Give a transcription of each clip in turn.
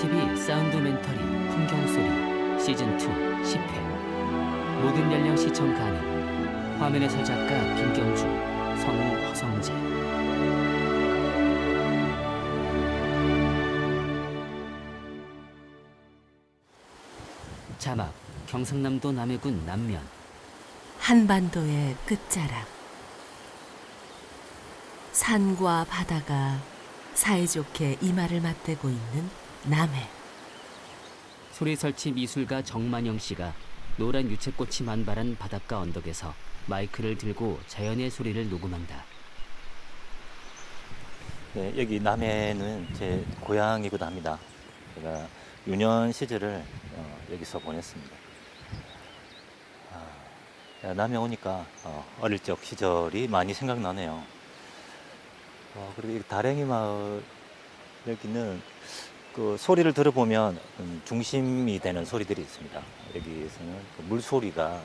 TV 사운드멘터리 풍경소리 시즌2 10회 모든 연령 시청 가능. 화면의 서작가 김경주, 성우 허성재. 자막 경상남도 남해군 남면. 한반도의 끝자락. 산과 바다가 사이좋게 이마를 맞대고 있는 남해. 소리설치 미술가 정만영 씨가 노란 유채꽃이 만발한 바닷가 언덕에서 마이크를 들고 자연의 소리를 녹음한다. 네, 여기 남해는 제 고향이기도 합니다. 제가 유년 시절을 여기서 보냈습니다. 남해 오니까 어릴 적 시절이 많이 생각나네요. 그리고 이 다랭이 마을 여기는 그 소리를 들어보면 중심이 되는 소리들이 있습니다. 여기에서는 그 물소리가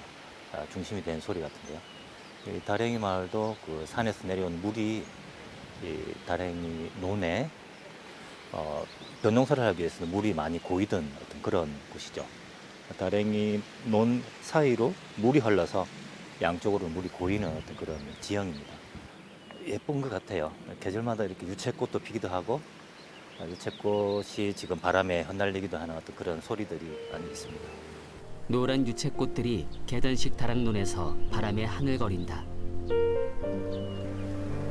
중심이 되는 소리 같은데요. 이 다랭이 마을도 그 산에서 내려온 물이 이 다랭이 논에 벼농사를 하기 위해서는 물이 많이 고이던 어떤 그런 곳이죠. 다랭이 논 사이로 물이 흘러서 양쪽으로 물이 고이는 어떤 그런 지형입니다. 예쁜 것 같아요. 계절마다 이렇게 유채꽃도 피기도 하고 유채꽃이 지금 바람에 흩날리기도 하는 어떤 그런 소리들이 많이 있습니다. 노란 유채꽃들이 계단식 다락논에서 바람에 하늘거린다.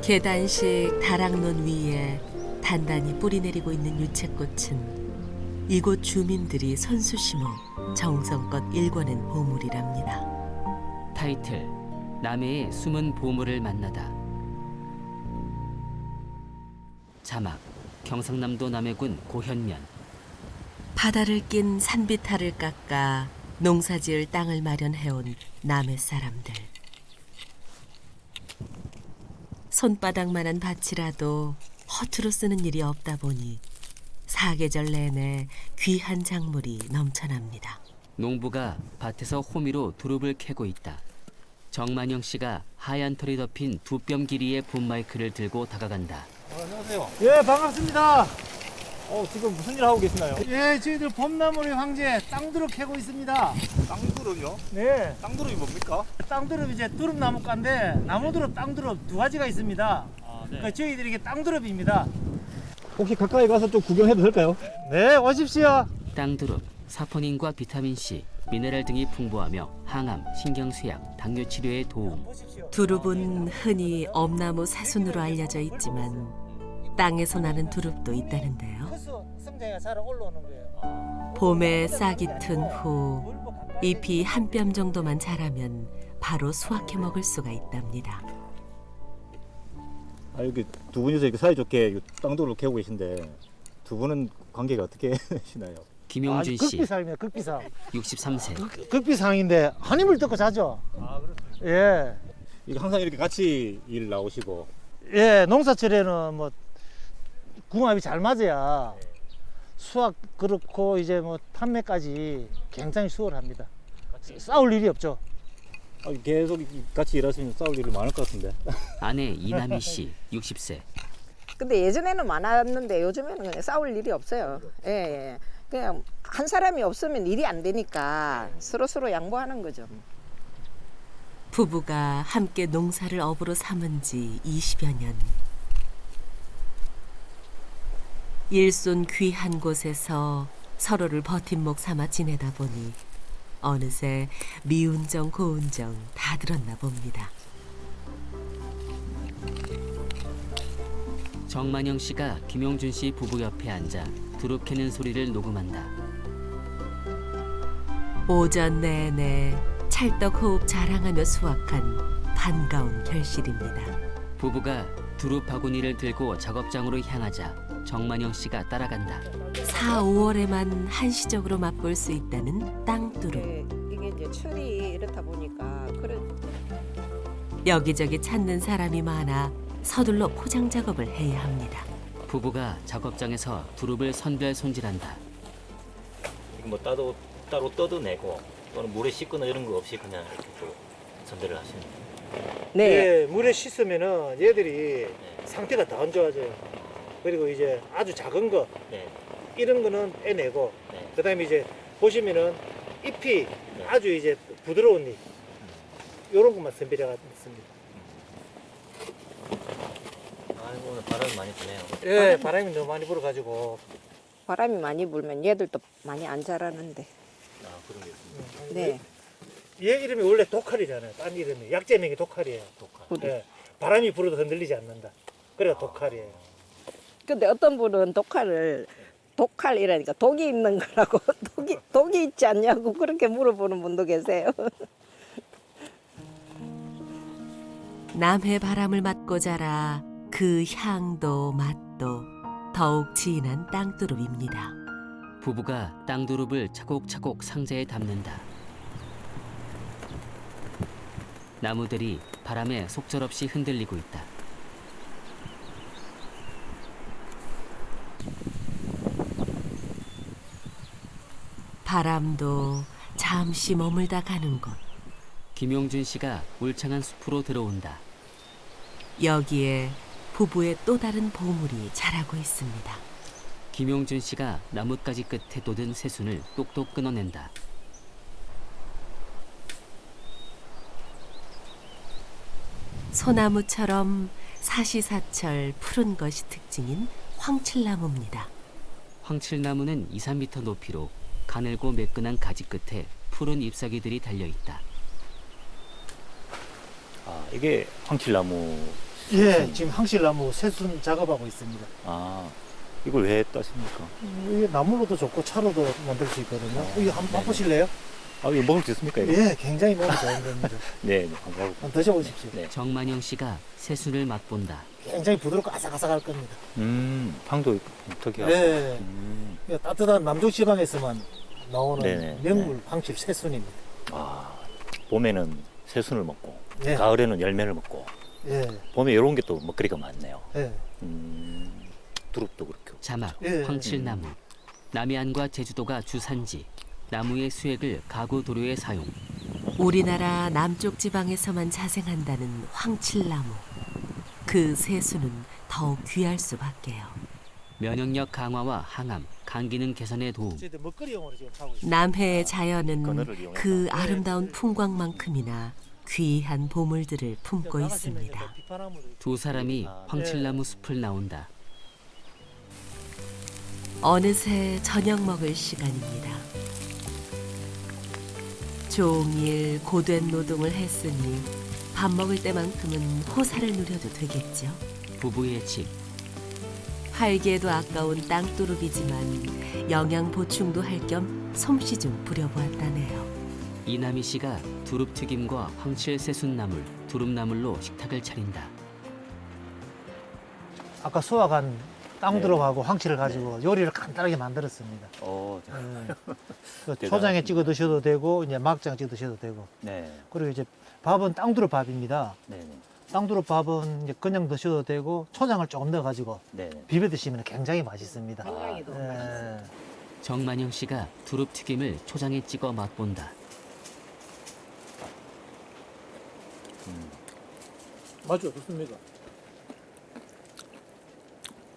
계단식 다락논 위에 단단히 뿌리 내리고 있는 유채꽃은 이곳 주민들이 손수 심어 정성껏 일궈낸 보물이랍니다. 타이틀 남해의 숨은 보물을 만나다. 자막 경상남도 남해군 고현면. 바다를 낀 산비탈을 깎아 농사지을 땅을 마련해온 남해 사람들. 손바닥만한 밭이라도 허투루 쓰는 일이 없다 보니 사계절 내내 귀한 작물이 넘쳐납니다. 농부가 밭에서 호미로 두릅을 캐고 있다. 정만영 씨가 하얀 털이 덮인 두 뼘 길이의 붐 마이크를 들고 다가간다. 안녕하세요. 예, 반갑습니다. 지금 무슨 일 하고 계시나요? 예, 저희들 봄나물의 황제 땅두릅 캐고 있습니다. 땅두릅이요? 네, 땅두릅이 뭡니까? 땅두릅 이제 두릅나무과인데 나무두릅, 땅두릅 두 가지가 있습니다. 그러니까 저희들이 이게 땅두릅입니다. 혹시 가까이 가서 좀 구경해도 될까요? 네, 오십시오. 땅두릅, 사포닌과 비타민C, 미네랄 등이 풍부하며 항암, 신경쇠약, 당뇨 치료에 도움. 두릅은 흔히 엄나무 새순으로 알려져 있지만 땅에서 나는 두릅도 있다는데요. 성장이 잘 올라오는 거예요. 봄에 싹이 튼 후 잎이 한 뼘 정도만 자라면 바로 수확해 먹을 수가 있답니다. 여기 두 분이서 이렇게 사이좋게 땅두릅을 캐고 계신데 두 분은 관계가 어떻게 되시나요? 김용준 씨, 극비상입니다, 극비상. 63세. 극비상인데 한 힘을 듣고 자죠. 그렇습니다. 예, 이거 항상 이렇게 같이 일 나오시고 예, 농사철에는 뭐 궁합이 잘 맞아야 수확 그렇고 이제 뭐 판매까지 굉장히 수월합니다. 싸울 일이 없죠. 계속 같이 일하시면 싸울 일이 많을 것 같은데. 아내 이남희 씨, 60세. 근데 예전에는 많았는데 요즘에는 그냥 싸울 일이 없어요. 예, 예. 그냥 한 사람이 없으면 일이 안 되니까 서로 양보하는 거죠. 부부가 함께 농사를 업으로 삼은 지 20여 년. 일손 귀한 곳에서 서로를 버팀목 삼아 지내다 보니 어느새 미운 정 고운 정 다 들었나 봅니다. 정만영 씨가 김용준 씨 부부 옆에 앉아 두릅 캐는 소리를 녹음한다. 오전 내내 찰떡호흡 자랑하며 수확한 반가운 결실입니다. 부부가 두릅 바구니를 들고 작업장으로 향하자 정만영 씨가 따라간다. 4, 5월에만 한시적으로 맛볼 수 있다는 땅두릅. 이게 이제 철이 이렇다 보니까 그래. 여기저기 찾는 사람이 많아 서둘러 포장 작업을 해야 합니다. 부부가 작업장에서 두릅을 선별 손질한다. 이거 뭐 따로 뜯어내고 또는 물에 씻거나 이런 거 없이 그냥 이렇게 또 선별을 하시는 거예요. 네. 예, 물에 씻으면은 얘들이 상태가 더 안 좋아져요. 그리고 이제 아주 작은 거, 네. 이런 거는 떼내고 네. 그다음에 이제 보시면은 잎이 네. 아주 이제 부드러운 잎 요런 것만 선별해가 있습니다. 아이고 오늘 바람이 많이 부네요. 예, 바람이 너무 많이 불어가지고 바람이 많이 불면 얘들도 많이 안 자라는데. 아 그런 게 있습니다. 네. 얘 이름이 원래 독칼이잖아요. 딴 이름이 약재명이 독칼이에요. 독할. 예, 바람이 불어도 흔들리지 않는다. 그래가 독칼이에요. 근데 어떤 분은 독칼이라니까 독이 있는 거라고 독이 있지 않냐고 그렇게 물어보는 분도 계세요. 남해 바람을 맞고 자라 그 향도 맛도 더욱 진한 땅두릅입니다. 부부가 땅두릅을 차곡차곡 상자에 담는다. 나무들이 바람에 속절없이 흔들리고 있다. 바람도 잠시 머물다 가는 곳. 김용준 씨가 울창한 숲으로 들어온다. 여기에 부부의 또 다른 보물이 자라고 있습니다. 김용준 씨가 나뭇가지 끝에 돋은 새순을 똑똑 끊어낸다. 소나무처럼 사시사철 푸른 것이 특징인 황칠나무입니다. 황칠나무는 2, 3m 높이로 가늘고 매끈한 가지 끝에 푸른 잎사귀들이 달려있다. 아 이게 황칠나무. 예, 지금 황실나무 새순 작업하고 있습니다. 아 이걸 왜 따십니까? 이게 나무로도 좋고 차로도 만들 수 있거든요. 이거 한번 네네. 맛보실래요? 아 이거 먹을 수 있습니까? 이거? 예, 굉장히 몸에 좋은 겁니다. 네, 네, 한번 먹을. 한번 드셔보십시오. 네. 정만영 씨가 새순을 맛본다. 굉장히 부드럽고 아삭아삭할 겁니다. 향도 특이하고. 예, 음, 따뜻한 남쪽 지방에서만 나오는 네네. 명물 황칠 새순입니다. 아 봄에는 새순을 먹고 예, 가을에는 열매를 먹고 예, 봄에 이런 게 또 먹거리가 많네요. 예. 두릅도 그렇고. 자막, 예. 황칠나무. 남해안과 제주도가 주산지. 나무의 수액을 가구 도료에 사용. 우리나라 남쪽 지방에서만 자생한다는 황칠나무. 그 새수는 더욱 귀할 수밖에요. 면역력 강화와 항암, 간 기능 개선에 도움. 저희들 먹거리용으로 지금 하고 있습니다. 남해의 자연은 그늘을 이용해서. 그 아름다운 풍광만큼이나 귀한 보물들을 품고 나가시면 이제 있습니다. 뭐 비파나무도 있고. 두 사람이 아, 황칠나무 숲을 나온다. 어느새 저녁 먹을 시간입니다. 종일 고된 노동을 했으니 밥 먹을 때만큼은 호사를 누려도 되겠죠. 부부의 집. 활기에도 아까운 땅두릅이지만 영양 보충도 할 겸 솜씨 좀 부려보았다네요. 이남희 씨가 두릅튀김과 황칠 새순나물, 두릅나물로 식탁을 차린다. 아까 수확한 땅두릅하고 황칠을 가지고 요리를 간단하게 만들었습니다. 예. 그 초장에 찍어 드셔도 되고 이제 막장 찍어 드셔도 되고 네, 그리고 이제 밥은 땅두릅 밥입니다. 네, 네, 땅두릅 밥은 이제 그냥 드셔도 되고 초장을 조금 넣어 가지고 네, 네. 비벼 드시면 굉장히 맛있습니다. 건강에도 예. 맛있어요. 정만영 씨가 두릅튀김을 초장에 찍어 맛본다. 맛이 어떻습니까?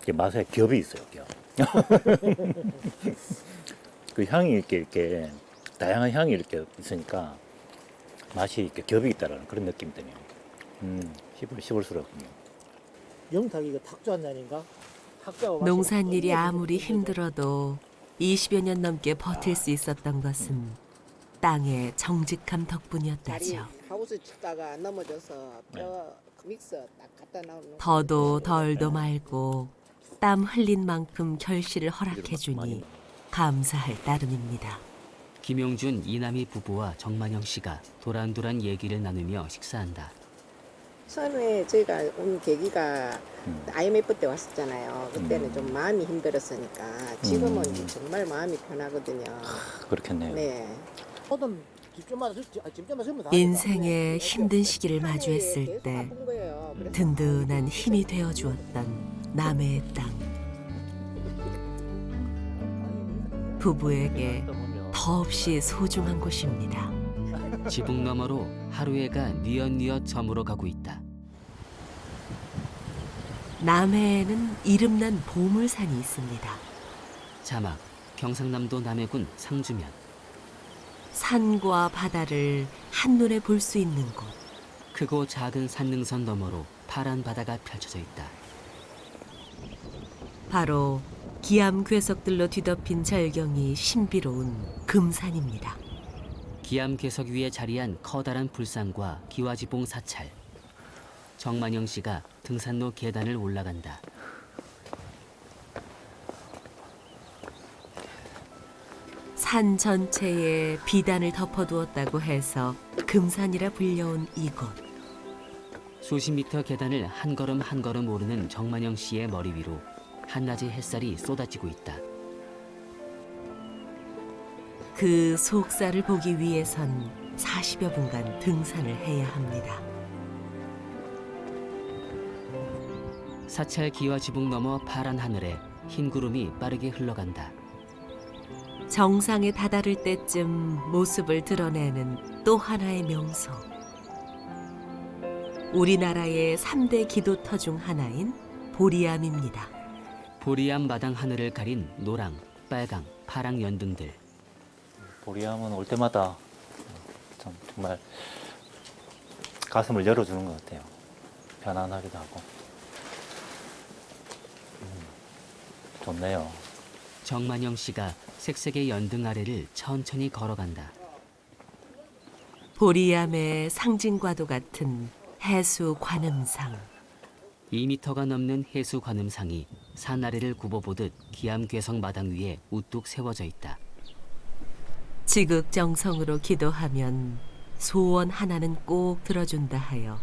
이게 맛에 겹이 있어요, 겹. 그 향이 이렇게 다양한 향이 이렇게 있으니까 맛이 이렇게 겹이 있다라는 그런 느낌이 드네요. 씹을수록요. 영탁이가 탁주 한 잔인가? 학자가 농산일이 아무리 힘들어도 20여 년 넘게 버틸 수 있었던 것은 땅의 정직함 다리 덕분이었다죠. 하우스 쳤다가 넘어져서 뼈 믹서 딱 갖다 나오는. 더도 덜도 말고 땀 흘린 만큼 결실을 허락해주니 감사할 따름입니다. 김용준, 이남희 부부와 정만영 씨가 도란도란 얘기를 나누며 식사한다. 처음에 저희가 온 계기가 IMF 때 왔었잖아요. 그때는 좀 마음이 힘들었으니까 지금은 이제 정말 마음이 편하거든요. 그렇겠네요. 네. 모든 집집마다 전부 다 인생의 힘든 시기를 마주했을 계속 때 바쁜 거예요. 그래서 든든한 힘이 되어 주었던 남해의 땅. 부부에게 더없이 소중한 곳입니다. 지붕 너머로 하루해가 뉘엿뉘엿 저물어 가고 있다. 남해에는 이름난 보물산이 있습니다. 자막 경상남도 남해군 상주면. 산과 바다를 한눈에 볼 수 있는 곳. 크고 작은 산능선 너머로 파란 바다가 펼쳐져 있다. 바로 기암 괴석들로 뒤덮인 절경이 신비로운 금산입니다. 기암 괴석 위에 자리한 커다란 불상과 기와지봉 사찰. 정만영 씨가 등산로 계단을 올라간다. 산 전체에 비단을 덮어두었다고 해서 금산이라 불려온 이곳. 수십 미터 계단을 한 걸음 한 걸음 오르는 정만영 씨의 머리 위로 한낮의 햇살이 쏟아지고 있다. 그 속살을 보기 위해선 40여 분간 등산을 해야 합니다. 사찰 기와지붕 너머 파란 하늘에 흰 구름이 빠르게 흘러간다. 정상에 다다를 때쯤 모습을 드러내는 또 하나의 명소. 우리나라의 3대 기도터 중 하나인 보리암입니다. 보리암 마당 하늘을 가린 노랑, 빨강, 파랑 연등들. 보리암은 올 때마다 참 정말 가슴을 열어주는 것 같아요. 편안하기도 하고. 좋네요. 정만영 씨가 색색의 연등 아래를 천천히 걸어간다. 보리암의 상징과도 같은 해수 관음상. 2미터가 넘는 해수 관음상이 산 아래를 굽어보듯 기암 괴석 마당 위에 우뚝 세워져 있다. 지극정성으로 기도하면 소원 하나는 꼭 들어준다 하여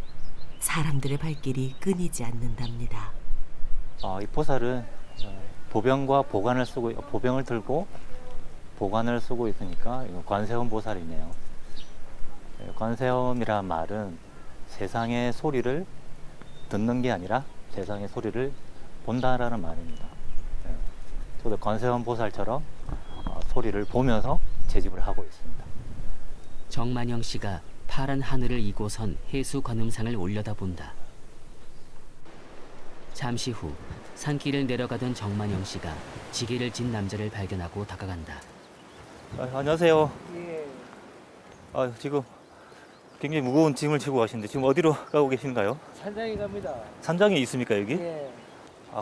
사람들의 발길이 끊이지 않는답니다. 이 보살은 보병과 보관을 쓰고 보병을 들고 보관을 쓰고 있으니까 이거 관세음 보살이네요. 관세음이란 말은 세상의 소리를 듣는 게 아니라 세상의 소리를 본다라는 말입니다. 저도 관세음 보살처럼 소리를 보면서 채집을 하고 있습니다. 정만영 씨가 파란 하늘을 이고선 해수 관음상을 올려다본다. 잠시 후 산길을 내려가던 정만영 씨가 지게를 진 남자를 발견하고 다가간다. 안녕하세요. 예. 지금 굉장히 무거운 짐을 지고 가시는데 지금 어디로 가고 계신가요? 산장에 갑니다. 산장에 있습니까 여기? 예.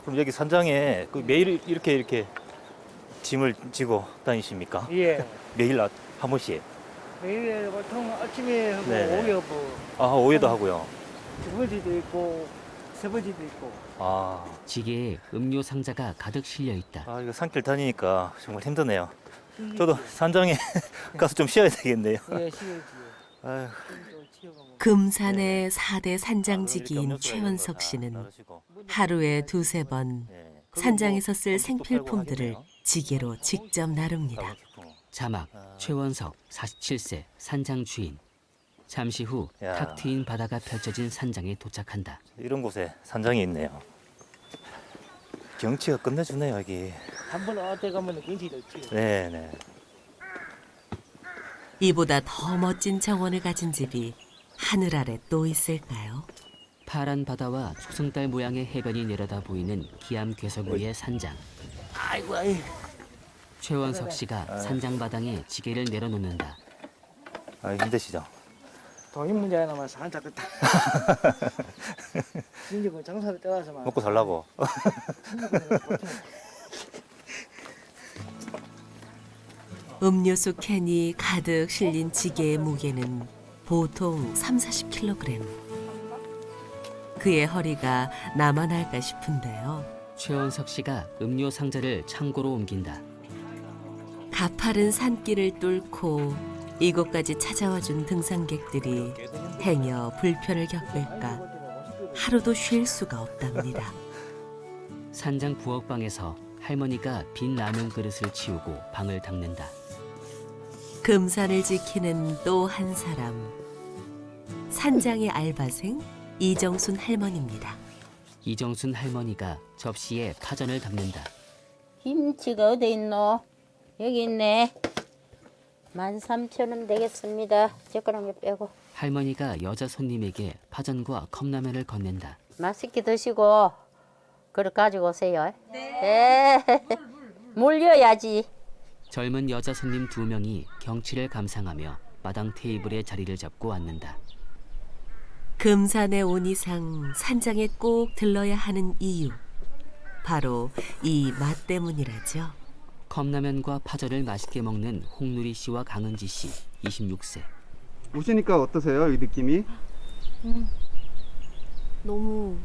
그럼 여기 산장에 매일 이렇게 짐을 지고 다니십니까? 예. 매일 한 번씩? 매일 보통 아침에 하고 네네. 오후에 하고 오후에도 하고요. 두 번째도 있고 세 번째도 있고. 지게에 음료 상자가 가득 실려 있다. 이거 산길 다니니까 정말 힘드네요. 저도 산장에 가서 좀 쉬어야 되겠네요. 예, 쉬어야지. 아유, 금산의 4대 산장지기인 최원석 씨는 하루에 두세 번 산장에서 쓸 생필품들을 지게로 직접 나릅니다. 자막 최원석 47세 산장 주인. 잠시 후 야. 탁 트인 바다가 펼쳐진 산장에 도착한다. 이런 곳에 산장이 있네요. 경치가 끝내주네요 여기. 한번 어디 가면 경치가 있지. 네네. 이보다 더 멋진 정원을 가진 집이 하늘 아래 또 있을까요? 파란 바다와 초승달 모양의 해변이 내려다 보이는 기암 괴석 위의 산장. 아이고. 최원석 씨가 산장 바닥에 지게를 내려놓는다. 힘드시죠? 돈이 문제가 남아서 한자 끝다. 진짜 그 장사를 떠나서만. 먹고 살라고. 음료수 캔이 가득 실린 지게의 무게는 보통 30-40kg. 그의 허리가 나만 할까 싶은데요. 최원석 씨가 음료 상자를 창고로 옮긴다. 가파른 산길을 뚫고 이곳까지 찾아와준 등산객들이 행여 불편을 겪을까 하루도 쉴 수가 없답니다. 산장 부엌방에서 할머니가 빈 라면 그릇을 치우고 방을 닦는다. 금산을 지키는 또 한 사람. 산장의 알바생 이정순 할머니입니다. 이정순 할머니가 접시에 파전을 담는다. 김치가 어디 있노? 여기 있네. 13,000원 되겠습니다. 젓가락에 빼고. 할머니가 여자 손님에게 파전과 컵라면을 건넨다. 맛있게 드시고 그릇 가지고 오세요. 네. 몰려야지. 젊은 여자 손님 2명이 경치를 감상하며 마당 테이블에 자리를 잡고 앉는다. 금산에 온 이상 산장에 꼭 들러야 하는 이유. 바로 이 맛 때문이라죠. 컵라면과 파전을 맛있게 먹는 홍누리 씨와 강은지 씨, 26세. 오시니까 어떠세요? 이 느낌이? 너무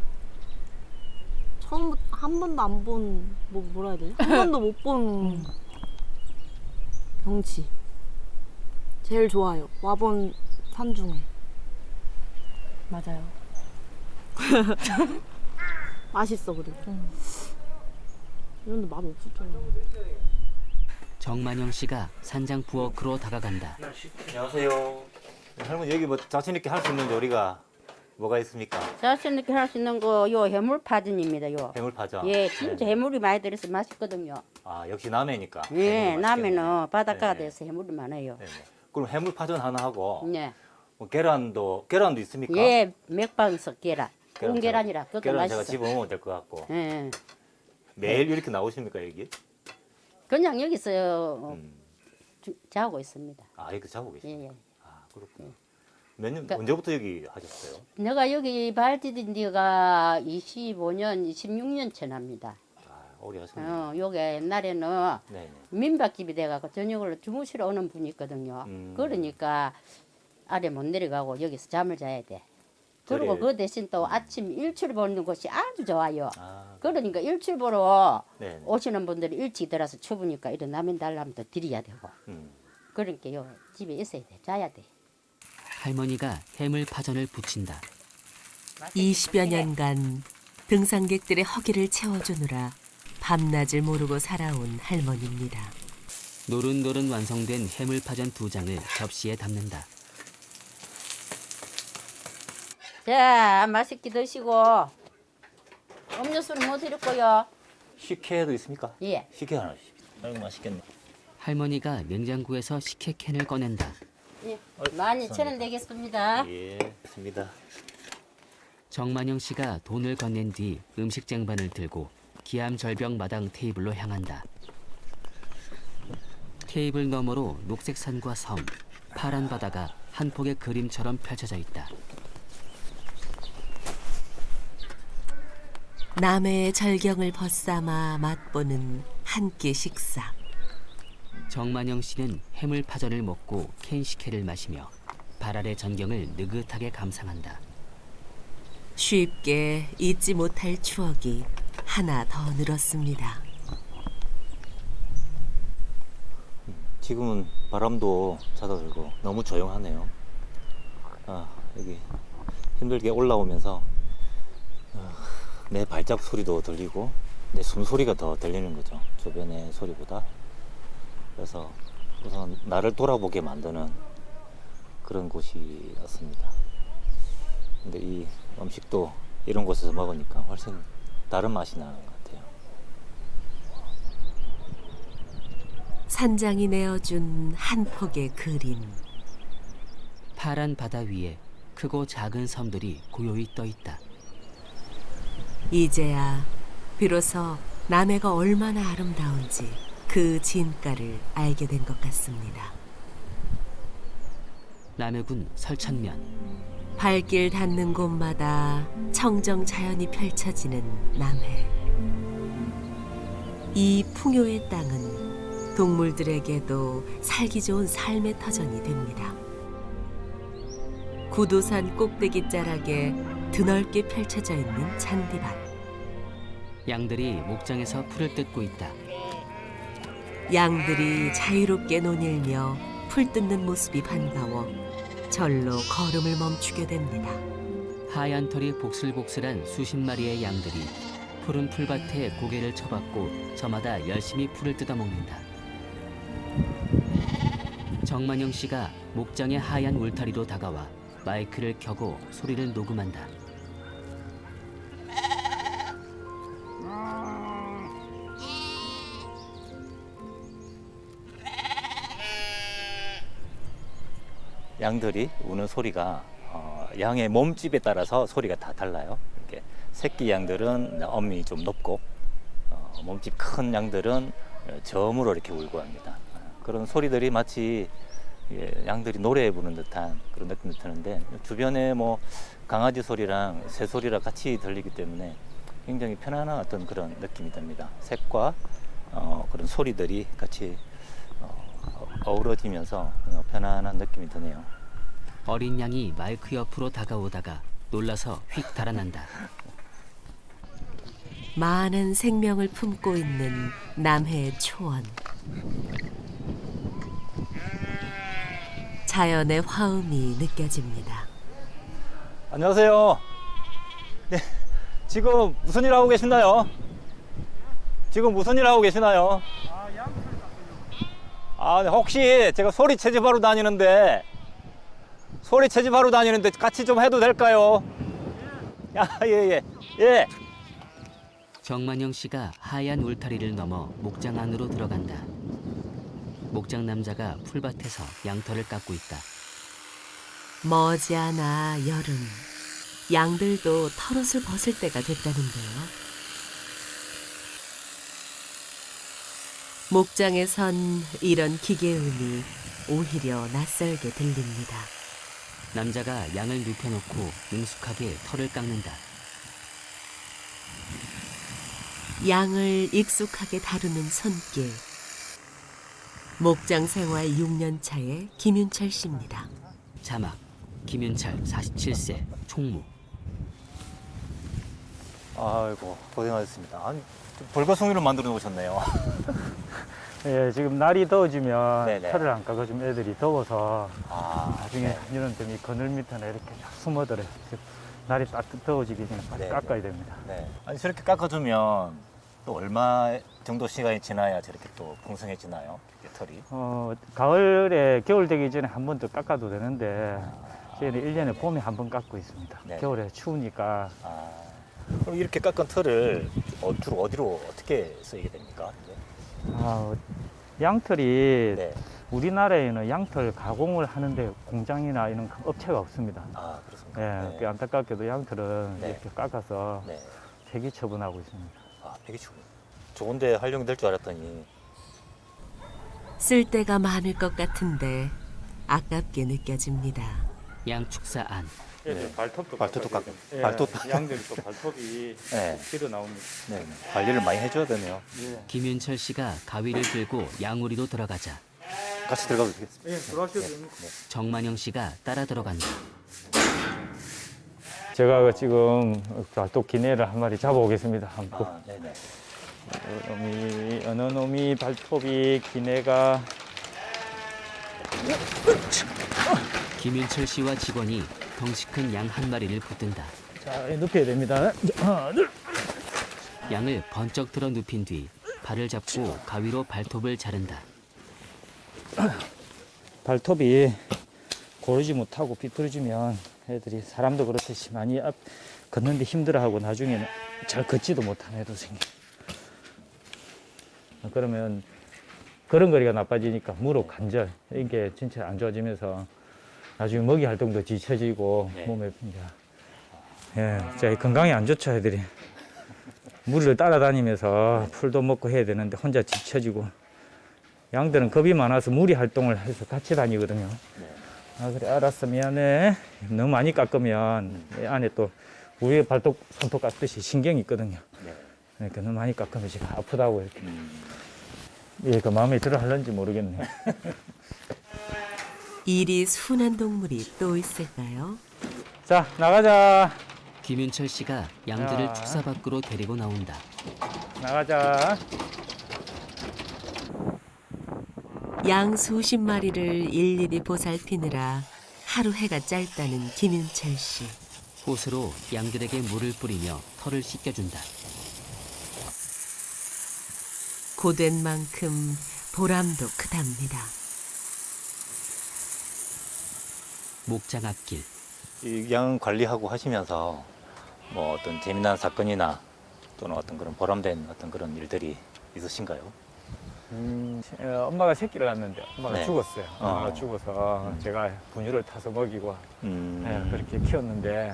처음부터 한 번도 안 본 뭐라 해야 되지? 한 번도 못 본 경치. 제일 좋아요. 와본 산 중에. 맞아요. 맛있어 그리고. 이런데 맛 없었잖아. 정만영 씨가 산장 부엌으로 다가간다. 안녕하세요. 할머니 여기 뭐 자신 있게 할 수 있는 요리가 뭐가 있습니까? 자신 있게 할 수 있는 거 요 해물파전입니다. 요. 해물파전. 예, 진짜 네. 해물이 많이 들어서 맛있거든요. 아 역시 남해니까. 예, 해물이 남해는 맛있겠네요. 바닷가가 네. 돼서 해물이 많아요. 네. 그럼 해물파전 하나 하고 네. 뭐 계란도 있습니까? 예, 맥반석 계란. 계란 구운 계란이라 그것도 계란 제가 맛있어. 집어먹으면 될 것 같고. 예. 매일 이렇게 나오십니까 여기? 그냥 여기서 음. 자고 있습니다. 아 여기 자고 계시네. 예, 예. 아 그렇구나. 몇 년 그러니까- 언제부터 여기 하셨어요? 내가 여기 발디딘 지가 25년, 26년 째 납니다. 아 오래 하셨네요. 요게 옛날에는 네네. 민박집이 돼가고 저녁으로 주무시러 오는 분이 있거든요. 그러니까 아래 못 내려가고 여기서 잠을 자야 돼. 그리고 그래. 그 대신 또 아침 일출 보는 곳이 아주 좋아요. 아 그러니까 일출 보러 네네. 오시는 분들이 일찍 들어서 추우니까 이런 라면 달라면 또 드려야 되고. 음. 그러니까 요 집에 있어야 돼. 자야 돼. 할머니가 해물 파전을 부친다. 20여 년간 등산객들의 허기를 채워주느라 밤낮을 모르고 살아온 할머니입니다. 노릇노릇 완성된 해물 파전 2장을 접시에 담는다. 자, 맛있게 드시고 음료수는 뭐 드릴 거요? 식혜도 있습니까? 예. 식혜 하나 주십시오. 아이고 맛있겠네. 할머니가 냉장고에서 식혜 캔을 꺼낸다. 예. 12,000원 되겠습니다. 예, 좋습니다. 정만영 씨가 돈을 건넨 뒤 음식 쟁반을 들고 기암절벽 마당 테이블로 향한다. 테이블 너머로 녹색 산과 섬, 파란 바다가 한 폭의 그림처럼 펼쳐져 있다. 남해의 절경을 벗삼아 맛보는 한 끼 식사. 정만영 씨는 해물 파전을 먹고 캔 식혜를 마시며 발 아래 전경을 느긋하게 감상한다. 쉽게 잊지 못할 추억이 하나 더 늘었습니다. 지금은 바람도 잦아들고 너무 조용하네요. 아, 여기 힘들게 올라오면서 내 발자국 소리도 들리고 내 숨소리가 더 들리는 거죠. 주변의 소리보다. 그래서 우선 나를 돌아보게 만드는 그런 곳이었습니다. 근데 이 음식도 이런 곳에서 먹으니까 훨씬 다른 맛이 나는 것 같아요. 산장이 내어준 한 폭의 그림. 파란 바다 위에 크고 작은 섬들이 고요히 떠 있다. 이제야 비로소 남해가 얼마나 아름다운지 그 진가를 알게 된 것 같습니다. 남해군 설천면. 발길 닿는 곳마다 청정 자연이 펼쳐지는 남해. 이 풍요의 땅은 동물들에게도 살기 좋은 삶의 터전이 됩니다. 구도산 꼭대기 자락에 드넓게 펼쳐져 있는 잔디밭. 양들이 목장에서 풀을 뜯고 있다. 양들이 자유롭게 논일며 풀 뜯는 모습이 반가워 절로 걸음을 멈추게 됩니다. 하얀 털이 복슬복슬한 수십 마리의 양들이 푸른 풀밭에 고개를 쳐박고 저마다 열심히 풀을 뜯어먹는다. 정만영 씨가 목장의 하얀 울타리로 다가와 마이크를 켜고 소리를 녹음한다. 양들이 우는 소리가 양의 몸집에 따라서 소리가 다 달라요. 이렇게 새끼 양들은 엄이 좀 높고 몸집 큰 양들은 저음으로 이렇게 울고 합니다. 그런 소리들이 마치 양들이 노래 부르는 듯한 그런 느낌이 드는데 주변에 뭐 강아지 소리랑 새 소리랑 같이 들리기 때문에 굉장히 편안한 어떤 그런 느낌이 듭니다. 색과 그런 소리들이 같이 어우러지면서 편안한 느낌이 드네요. 어린 양이 마이크 옆으로 다가오다가 놀라서 휙 달아난다. 많은 생명을 품고 있는 남해의 초원. 자연의 화음이 느껴집니다. 안녕하세요. 네, 지금 무슨 일 하고 계시나요? 지금 무슨 일 하고 계시나요? 네, 혹시 제가 소리 채집하러 다니는데 같이 좀 해도 될까요? 예. 정만영 씨가 하얀 울타리를 넘어 목장 안으로 들어간다. 목장 남자가 풀밭에서 양털을 깎고 있다. 머지않아 여름. 양들도 털옷을 벗을 때가 됐다는데요. 목장에선 이런 기계음이 오히려 낯설게 들립니다. 남자가 양을 눕혀놓고 능숙하게 털을 깎는다. 양을 익숙하게 다루는 손길. 목장 생활 6년 차의 김윤철 씨입니다. 자막 김윤철 47세 총무. 아이고 고생하셨습니다. 아니 벌거숭이를 만들어 놓으셨네요. 예, 지금 날이 더워지면 네네. 털을 안 깎아주면 애들이 더워서 나중에 네. 이런 이 그늘 밑에 이렇게 숨어들어요. 날이 따뜻 더워지기 전에 빨리 네. 깎아야 됩니다. 네. 아니 저렇게 깎아주면 또 얼마 정도 시간이 지나야 저렇게 또 풍성해지나요? 이게 털이? 가을에 겨울 되기 전에 한 번 더 깎아도 되는데 저희는 1년에 봄에 한 번 깎고 있습니다. 네. 겨울에 추우니까. 그럼 이렇게 깎은 털을 주로 어디로 어떻게 쓰이게 됩니까? 이제? 양털이 네. 우리나라에는 양털 가공을 하는데 공장이나 이런 업체가 없습니다. 그렇습니까? 예, 그 안타깝게도 양털은 네. 이렇게 깎아서 네. 폐기 처분하고 있습니다. 폐기축. 좋은데 활용될 줄 알았더니. 쓸데가 많을 것 같은데 아깝게 느껴집니다. 양 축사 안. 발톱도 깎고. 예, 발톱. 양들이 또 발톱이 네. 길어 나옵니다. 네. 관리를 많이 해줘야 되네요. 김윤철 씨가 가위를 들고 양우리로 들어가자 같이 들어가도 되겠습니다. 예, 들어가셔도 됩니다. 정만영 씨가 따라 들어간다. 제가 지금 발톱 기내를 한 마리 잡아오겠습니다. 한번. 네네. 어느 놈이 발톱이 기내가 김윤철 씨와 직원이 덩치 큰 양 한 마리를 붙든다. 자, 눕혀야 됩니다. 하나, 둘. 양을 번쩍 들어 눕힌 뒤 발을 잡고 가위로 발톱을 자른다. 발톱이 고르지 못하고 비뚤어지면 애들이 사람도 그렇듯이 많이 걷는데 힘들어하고 나중에는 잘 걷지도 못하는 애도 생겨요. 그러면 걸음걸이가 나빠지니까 무릎 관절 이게 진짜 안 좋아지면서 나중에 먹이 활동도 뒤처지고 네. 몸에 진짜 건강에 안 좋죠 애들이. 무리를 따라다니면서 풀도 먹고 해야 되는데 혼자 뒤처지고 양들은 겁이 많아서 무리 활동을 해서 같이 다니거든요. 그래 알았어 미안해. 너무 많이 깎으면 이 안에 또 우리 발톱 손톱 깎듯이 신경이 있거든요. 그러니까 너무 많이 깎으면 지금 아프다고 이렇게. 그 마음에 들어 할런지 모르겠네. 이리 순한 동물이 또 있을까요? 자 나가자. 김윤철 씨가 양들을 야. 축사 밖으로 데리고 나온다. 나가자. 양 수십 마리를 일일이 보살피느라 하루 해가 짧다는 김윤철 씨. 호스로 양들에게 물을 뿌리며 털을 씻겨준다. 고된 만큼 보람도 크답니다. 목장 앞길. 이 양 관리하고 하시면서 뭐 어떤 재미난 사건이나 또는 어떤 그런 보람된 어떤 그런 일들이 있으신가요? 엄마가 새끼를 낳았는데 엄마가 네. 죽었어요. 엄마가 어. 죽어서 제가 분유를 타서 먹이고 음. 그렇게 키웠는데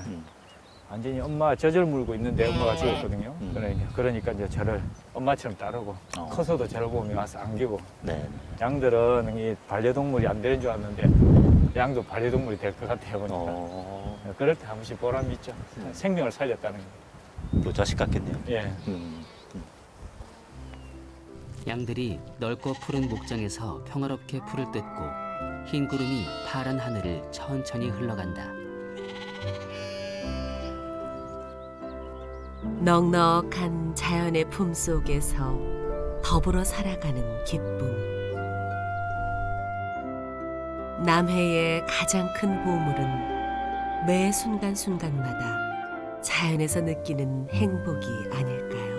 완전히 엄마 젖을 물고 있는데 엄마가 죽었거든요. 음. 그러니까 이제 저를 엄마처럼 따르고 커서도 저를 보면 와서 안기고 네. 양들은 이 반려동물이 안 되는 줄 알았는데 양도 반려동물이 될 것 같아요 보니까. 그럴 때 한 번씩 보람이 있죠. 생명을 살렸다는 거. 또 자식 같겠네요. 예. 양들이 넓고 푸른 목장에서 평화롭게 풀을 뜯고 흰 구름이 파란 하늘을 천천히 흘러간다. 넉넉한 자연의 품 속에서 더불어 살아가는 기쁨. 남해의 가장 큰 보물은 매 순간순간마다 자연에서 느끼는 행복이 아닐까요?